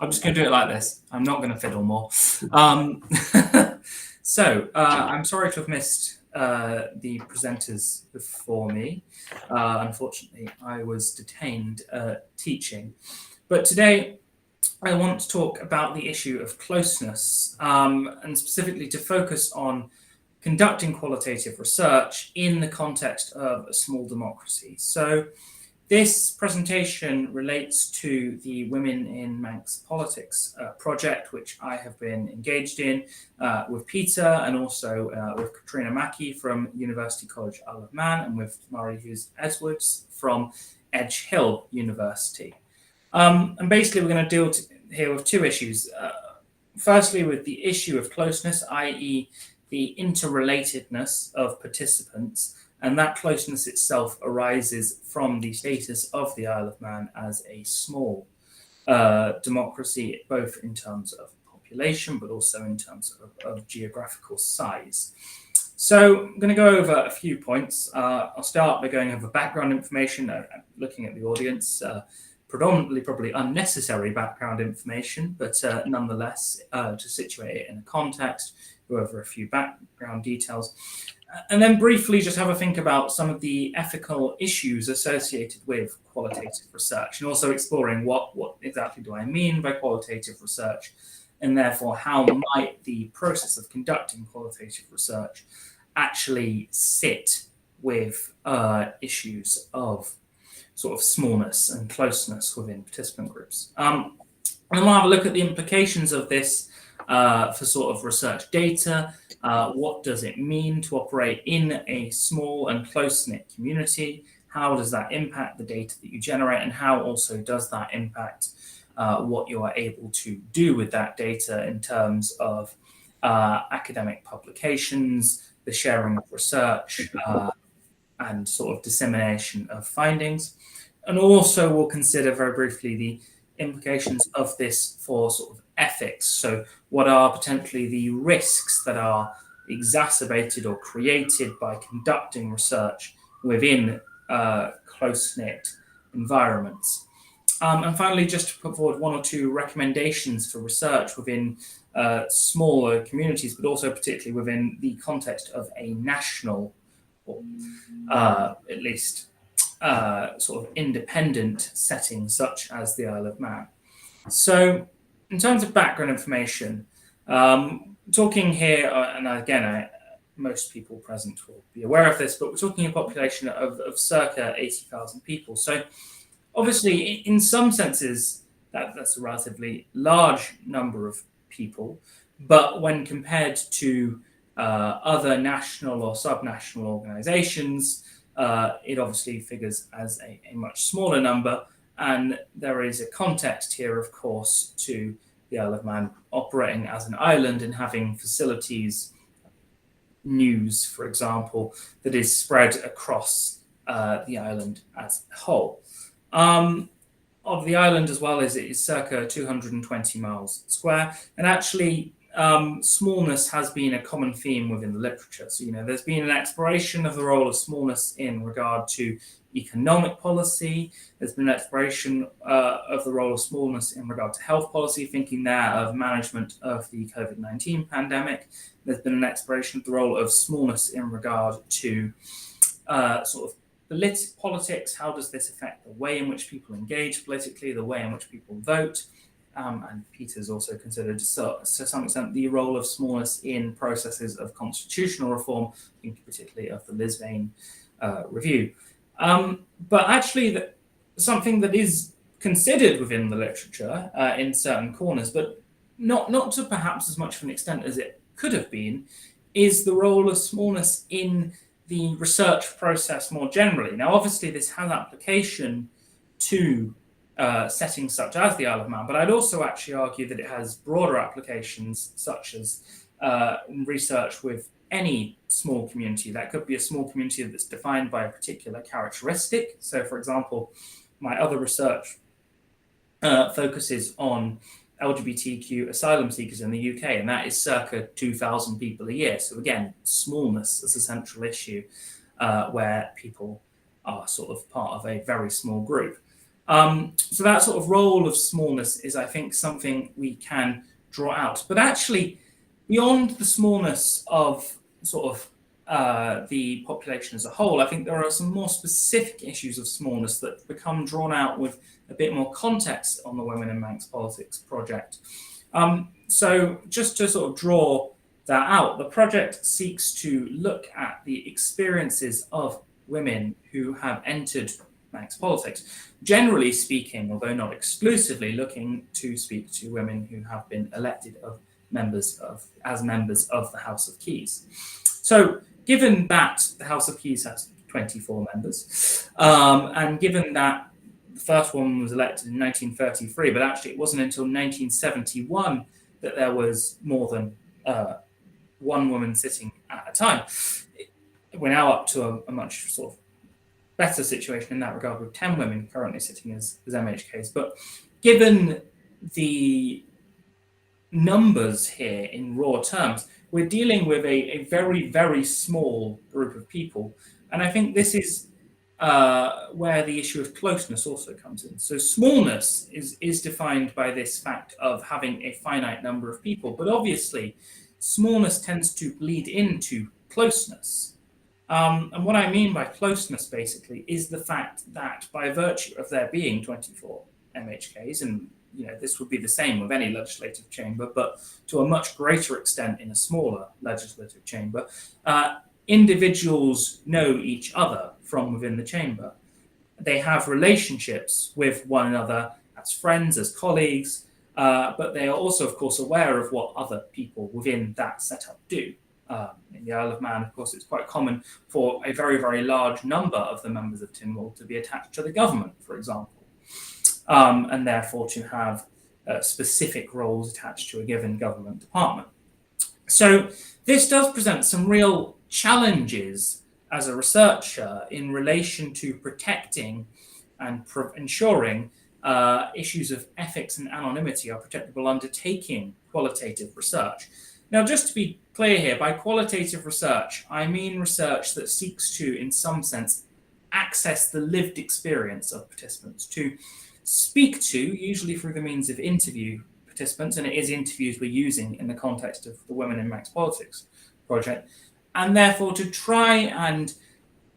I'm just going to do it like this. I'm not going to fiddle more. So I'm sorry to have missed the presenters before me. Unfortunately, I was detained teaching. But today, I want to talk about the issue of closeness, and specifically to focus on conducting qualitative research in the context of a small democracy. So this presentation relates to the Women in Manx Politics project, which I have been engaged in with Peter and also with Katrina Mackey from University College Isle of Man and with Murray Hughes Edwards from Edge Hill University. And basically we're going to deal here with two issues. Firstly, with the issue of closeness, i.e. the interrelatedness of participants, and that closeness itself arises from the status of the Isle of Man as a small democracy, both in terms of population, but also in terms of geographical size. So I'm going to go over a few points. I'll start by going over background information, looking at the audience, predominantly probably unnecessary background information, but nonetheless, to situate it in a context, go over a few background details. And then briefly just have a think about some of the ethical issues associated with qualitative research, and also exploring what exactly do I mean by qualitative research, and therefore how might the process of conducting qualitative research actually sit with issues of sort of smallness and closeness within participant groups. And then we'll have a look at the implications of this for sort of research data. What does it mean to operate in a small and close-knit community? How does that impact the data that you generate? And how also does that impact what you are able to do with that data in terms of academic publications, the sharing of research, and sort of dissemination of findings? And also we'll consider very briefly the implications of this for sort of ethics. So what are potentially the risks that are exacerbated or created by conducting research within close-knit environments? And finally, just to put forward one or two recommendations for research within smaller communities, but also particularly within the context of a national, or at least sort of independent setting such as the Isle of Man. So in terms of background information, talking here, and again, most people present will be aware of this, but we're talking a population of circa 80,000 people. So obviously, in some senses, that's a relatively large number of people, but when compared to other national or subnational organizations, it obviously figures as a much smaller number. And there is a context here, of course, to the Isle of Man operating as an island and having facilities, news, for example, that is spread across the island as a whole. Of the island as well as it is circa 220 miles square. And actually, smallness has been a common theme within the literature. So, there's been an exploration of the role of smallness in regard to economic policy. There's been an exploration of the role of smallness in regard to health policy, thinking there of management of the COVID-19 pandemic. There's been an exploration of the role of smallness in regard to sort of politics. How does this affect the way in which people engage politically, the way in which people vote? And Peter's also considered, to some extent, the role of smallness in processes of constitutional reform, thinking particularly of the Lisbon Review. But actually, something that is considered within the literature in certain corners, but not to perhaps as much of an extent as it could have been, is the role of smallness in the research process more generally. Now, obviously, this has application to settings such as the Isle of Man, but I'd also actually argue that it has broader applications, such as research with any small community. That could be a small community that's defined by a particular characteristic. So, for example, my other research focuses on LGBTQ asylum seekers in the UK, and that is circa 2,000 people a year. So again, smallness is a central issue where people are sort of part of a very small group. So that sort of role of smallness is, I think, something we can draw out. But actually, beyond the smallness of sort of the population as a whole, I think there are some more specific issues of smallness that become drawn out with a bit more context on the Women in Manx Politics project. So just to sort of draw that out, the project seeks to look at the experiences of women who have entered Manx politics. Generally speaking, although not exclusively, looking to speak to women who have been elected as members of the House of Keys. So, given that the House of Keys has 24 members, and given that the first one was elected in 1933, but actually it wasn't until 1971 that there was more than one woman sitting at a time. We're now up to a much sort of better situation in that regard, with 10 women currently sitting as MHKs. But given the numbers here in raw terms, we're dealing with a very, very small group of people. And I think this is where the issue of closeness also comes in. So smallness is defined by this fact of having a finite number of people. But obviously, smallness tends to bleed into closeness. And what I mean by closeness, basically, is the fact that by virtue of there being 24 MHKs, and this would be the same with any legislative chamber, but to a much greater extent in a smaller legislative chamber, individuals know each other from within the chamber. They have relationships with one another as friends, as colleagues, but they are also, of course, aware of what other people within that setup do. In the Isle of Man, of course, it's quite common for a very, very large number of the members of Tynwald to be attached to the government, for example, and therefore to have specific roles attached to a given government department. So this does present some real challenges as a researcher in relation to protecting and ensuring issues of ethics and anonymity are protectable undertaking qualitative research. Now, just to be clear here, by qualitative research, I mean research that seeks to, in some sense, access the lived experience of participants, to speak to, usually through the means of interview participants, and it is interviews we're using in the context of the Women in Manx Politics project, and therefore to try and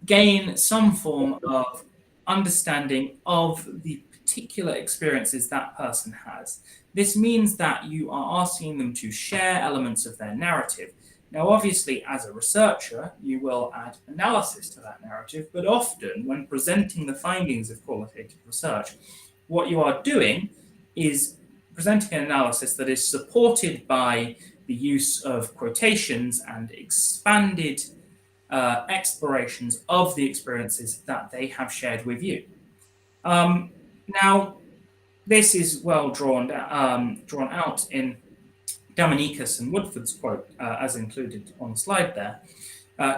gain some form of understanding of the particular experiences that person has. This means that you are asking them to share elements of their narrative. Now, obviously, as a researcher, you will add analysis to that narrative, but often when presenting the findings of qualitative research, what you are doing is presenting an analysis that is supported by the use of quotations and expanded explorations of the experiences that they have shared with you. Now, this is well drawn out in Dominicus and Woodford's quote, as included on the slide there.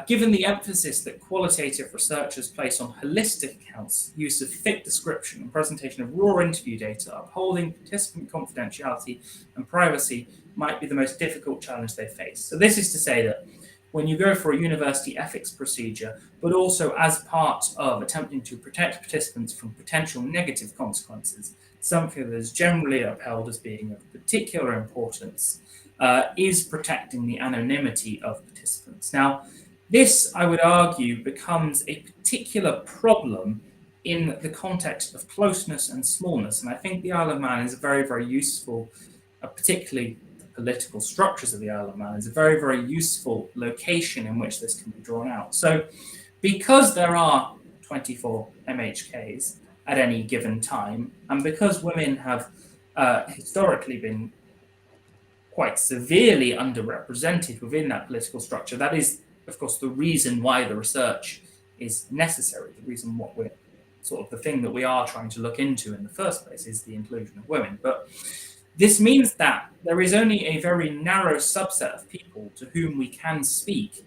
Given the emphasis that qualitative researchers place on holistic accounts, use of thick description and presentation of raw interview data, upholding participant confidentiality and privacy might be the most difficult challenge they face. So this is to say that when you go for a university ethics procedure, but also as part of attempting to protect participants from potential negative consequences, something that is generally upheld as being of particular importance is protecting the anonymity of participants. Now, this, I would argue, becomes a particular problem in the context of closeness and smallness. And I think the Isle of Man is a very, very useful, particularly the political structures of the Isle of Man, is a very, very useful location in which this can be drawn out. So because there are 24 MHKs at any given time, and because women have historically been quite severely underrepresented within that political structure, that is, of course, the reason why the research is necessary, the reason what we're sort of the thing that we are trying to look into in the first place is the inclusion of women. But this means that there is only a very narrow subset of people to whom we can speak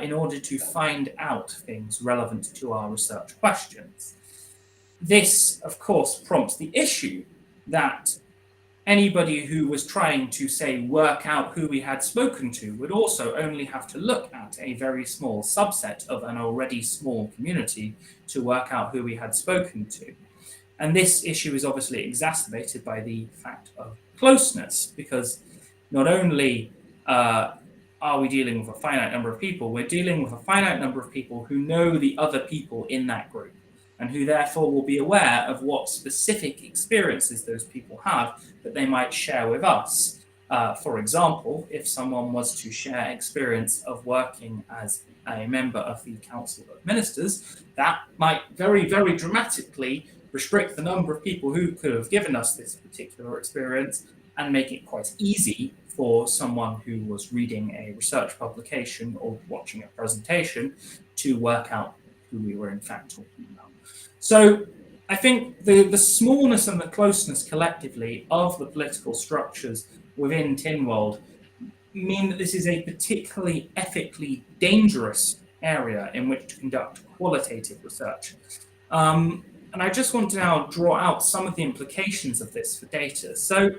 in order to find out things relevant to our research questions. This, of course, prompts the issue that anybody who was trying to, say, work out who we had spoken to would also only have to look at a very small subset of an already small community to work out who we had spoken to. And this issue is obviously exacerbated by the fact of closeness, because not only are we dealing with a finite number of people, we're dealing with a finite number of people who know the other people in that group, and who therefore will be aware of what specific experiences those people have that they might share with us. For example, if someone was to share experience of working as a member of the Council of Ministers, that might very, very dramatically restrict the number of people who could have given us this particular experience, and make it quite easy for someone who was reading a research publication or watching a presentation to work out who we were in fact talking about. So I think the smallness and the closeness collectively of the political structures within Tynwald mean that this is a particularly ethically dangerous area in which to conduct qualitative research. And I just want to now draw out some of the implications of this for data. So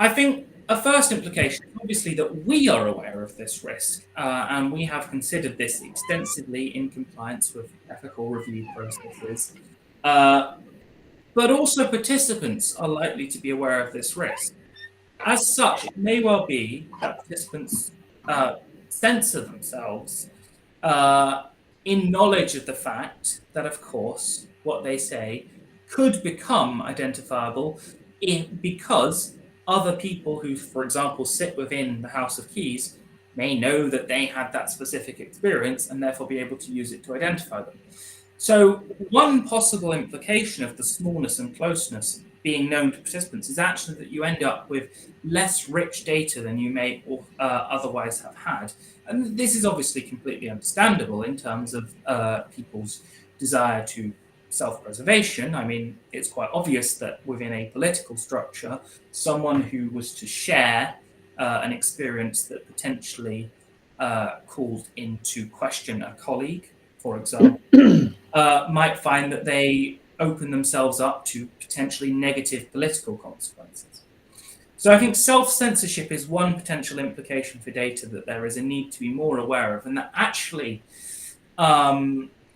I think a first implication is obviously that we are aware of this risk, and we have considered this extensively in compliance with ethical review processes. But also participants are likely to be aware of this risk. As such, it may well be that participants censor themselves in knowledge of the fact that, of course, what they say could become identifiable because other people who, for example, sit within the House of Keys may know that they had that specific experience and therefore be able to use it to identify them. So one possible implication of the smallness and closeness being known to participants is actually that you end up with less rich data than you may otherwise have had. And this is obviously completely understandable in terms of people's desire to self-preservation. I mean, it's quite obvious that within a political structure, someone who was to share an experience that potentially called into question a colleague, for example, might find that they open themselves up to potentially negative political consequences. So I think self-censorship is one potential implication for data that there is a need to be more aware of, and that actually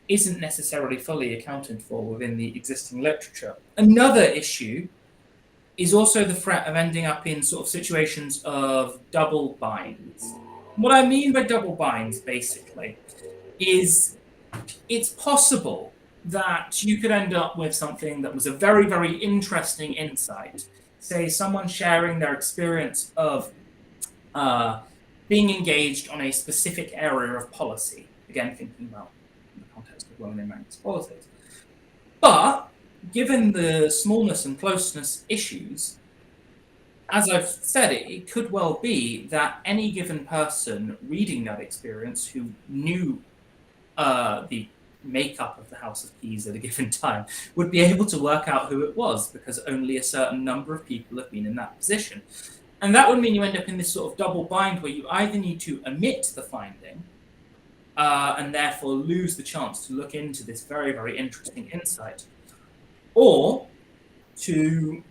isn't necessarily fully accounted for within the existing literature. Another issue is also the threat of ending up in sort of situations of double binds. What I mean by double binds, basically, is it's possible that you could end up with something that was a very, very interesting insight. Say someone sharing their experience of being engaged on a specific area of policy. Again, thinking about the context of women in Manx politics. But given the smallness and closeness issues, as I've said, it could well be that any given person reading that experience who knew the makeup of the House of Keys at a given time would be able to work out who it was, because only a certain number of people have been in that position. And that would mean you end up in this sort of double bind where you either need to omit the finding and therefore lose the chance to look into this very, very interesting insight, or you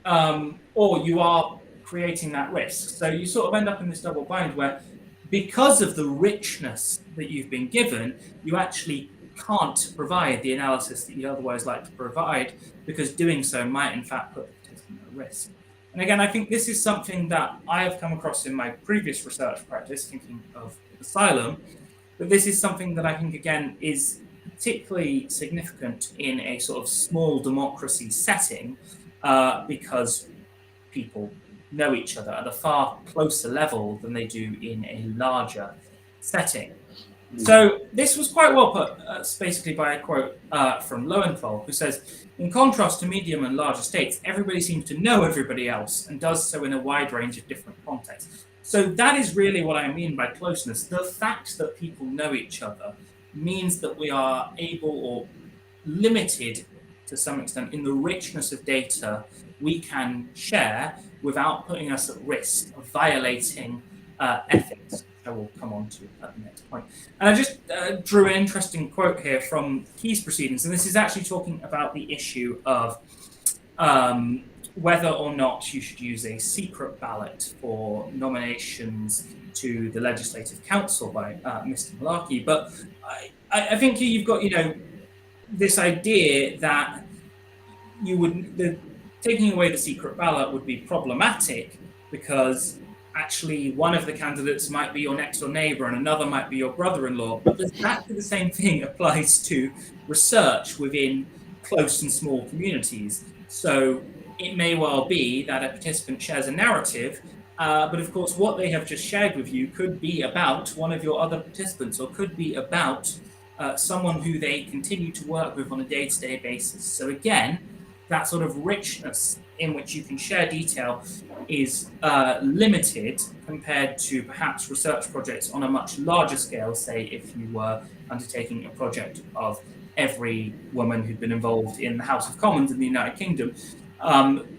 are creating that risk. So you sort of end up in this double bind where, because of the richness that you've been given, you actually can't provide the analysis that you'd otherwise like to provide, because doing so might in fact put the participant at risk. And again, I think this is something that I have come across in my previous research practice, thinking of asylum, but this is something that I think, again, is particularly significant in a sort of small democracy setting, because people know each other at a far closer level than they do in a larger setting. So this was quite well put, basically, by a quote from Lowenthal, who says, "In contrast to medium and larger states, everybody seems to know everybody else and does so in a wide range of different contexts." So that is really what I mean by closeness. The fact that people know each other means that we are able, or limited to some extent, in the richness of data we can share without putting us at risk of violating ethics, which I will come on to at the next point. And I just drew an interesting quote here from Keys proceedings, and this is actually talking about the issue of whether or not you should use a secret ballot for nominations to the Legislative Council by Mr. Malarkey. But I think you've got, this idea that taking away the secret ballot would be problematic because actually one of the candidates might be your next door neighbor and another might be your brother-in-law. But exactly the same thing applies to research within close and small communities. So it may well be that a participant shares a narrative, but of course, what they have just shared with you could be about one of your other participants or could be about someone who they continue to work with on a day-to-day basis. So again, that sort of richness in which you can share detail is limited compared to perhaps research projects on a much larger scale, say if you were undertaking a project of every woman who'd been involved in the House of Commons in the United Kingdom.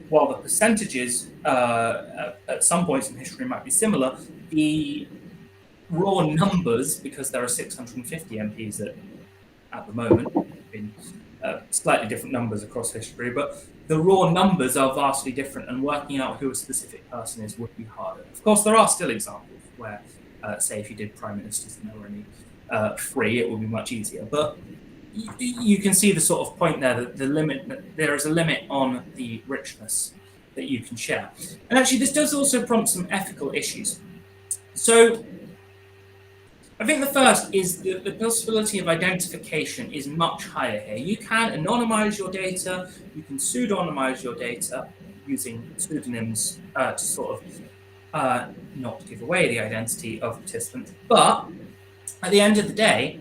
While the percentages at some points in history might be similar, the raw numbers, because there are 650 MPs at the moment, in slightly different numbers across history, but the raw numbers are vastly different, and working out who a specific person is would be harder. Of course, there are still examples where, say, if you did prime ministers and there were only 3, it would be much easier. But you can see the sort of point there that there is a limit on the richness that you can share. And actually, this does also prompt some ethical issues. So I think the first is the possibility of identification is much higher here. You can anonymize your data, you can pseudonymize your data using pseudonyms to sort of not give away the identity of participants. But at the end of the day,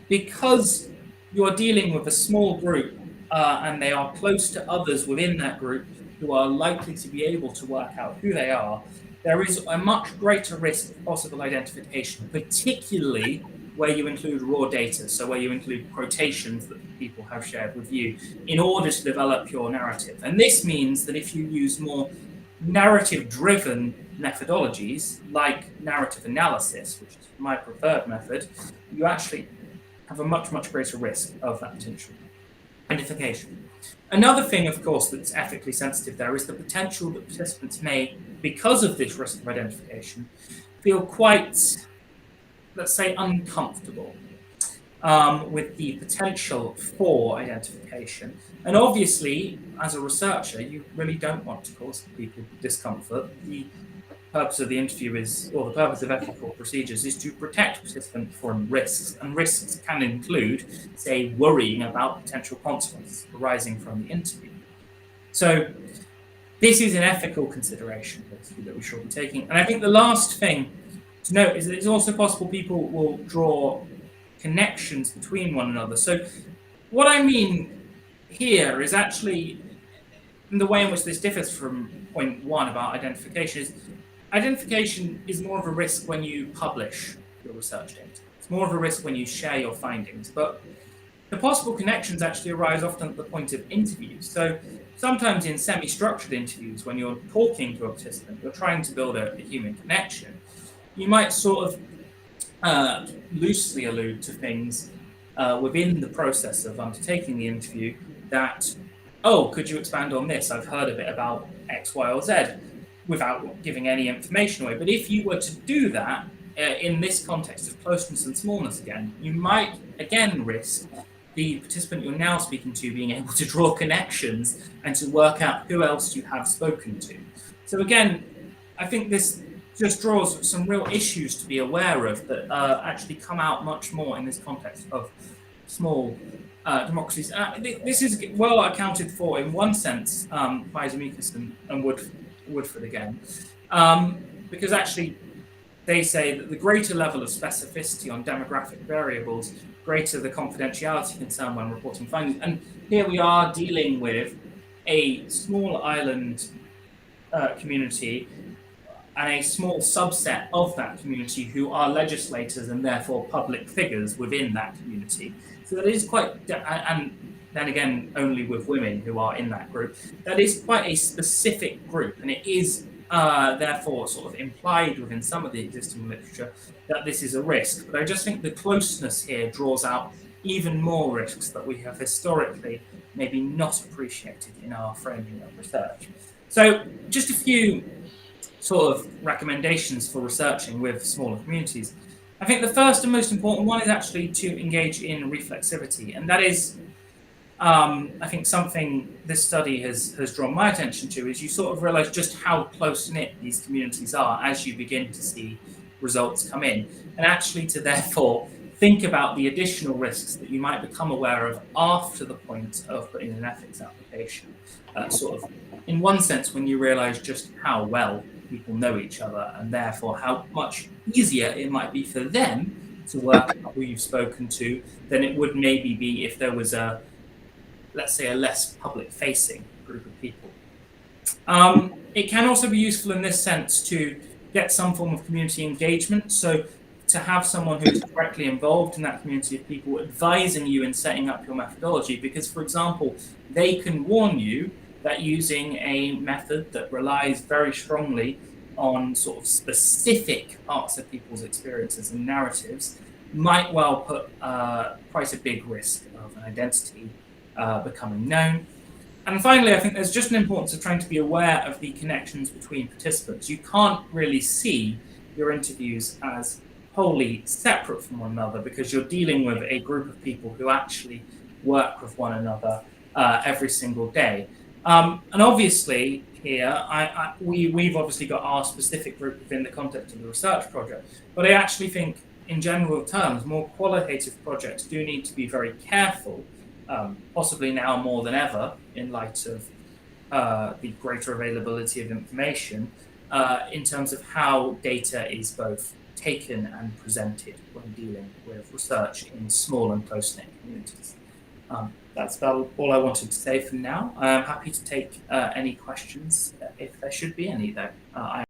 because you're dealing with a small group and they are close to others within that group who are likely to be able to work out who they are, there is a much greater risk of possible identification, particularly where you include raw data, so where you include quotations that people have shared with you in order to develop your narrative. And this means that if you use more narrative-driven methodologies, like narrative analysis, which is my preferred method, you actually have a much, much greater risk of that potential identification. Another thing, of course, that's ethically sensitive there is the potential that participants may, because of this risk of identification, feel quite, let's say, uncomfortable with the potential for identification. And obviously, as a researcher, you really don't want to cause people discomfort. The purpose of the interview is, or the purpose of ethical procedures is to protect participants from risks, and risks can include, say, worrying about potential consequences arising from the interview. So this is an ethical consideration that we should be taking. And I think the last thing to note is that it's also possible people will draw connections between one another. So what I mean here is actually, in the way in which this differs from point 1 about identification is more of a risk when you publish your research data. It's more of a risk when you share your findings, but the possible connections actually arise often at the point of interviews. So sometimes in semi-structured interviews, when you're talking to a participant, you're trying to build a human connection, you might sort of loosely allude to things within the process of undertaking the interview that, oh, could you expand on this? I've heard a bit about X, Y, or Z, without giving any information away. But if you were to do that in this context of closeness and smallness again, you might again risk the participant you're now speaking to being able to draw connections and to work out who else you have spoken to. So again, I think this just draws some real issues to be aware of that actually come out much more in this context of small democracies. This is well accounted for in one sense by Zemeckis and Woodford again, because actually they say that the greater level of specificity on demographic variables, greater the confidentiality concern when reporting findings. And here we are dealing with a small island community and a small subset of that community who are legislators and therefore public figures within that community. So that is quite, and then again, only with women who are in that group, that is quite a specific group, and it is therefore sort of implied within some of the existing literature that this is a risk. But I just think the closeness here draws out even more risks that we have historically maybe not appreciated in our framing of research. So just a few sort of recommendations for researching with smaller communities. I think the first and most important one is actually to engage in reflexivity, and that is I think something this study has drawn my attention to is you sort of realize just how close knit these communities are as you begin to see results come in, and actually to therefore think about the additional risks that you might become aware of after the point of putting in an ethics application. Sort of, in one sense, when you realize just how well people know each other, and therefore how much easier it might be for them to work out who you've spoken to than it would maybe be if there was a, let's say, a less public facing group of people. It can also be useful in this sense to get some form of community engagement. So to have someone who is directly involved in that community of people advising you in setting up your methodology, because, for example, they can warn you that using a method that relies very strongly on sort of specific parts of people's experiences and narratives might well put quite a big risk of an identity becoming known. And finally, I think there's just an importance of trying to be aware of the connections between participants. You can't really see your interviews as wholly separate from one another because you're dealing with a group of people who actually work with one another every single day. And obviously, here, we've obviously got our specific group within the context of the research project, but I actually think, in general terms, more qualitative projects do need to be very careful, possibly now more than ever, in light of the greater availability of information, in terms of how data is both taken and presented when dealing with research in small and close-knit communities. That's about all I wanted to say for now. I'm happy to take any questions if there should be any, though.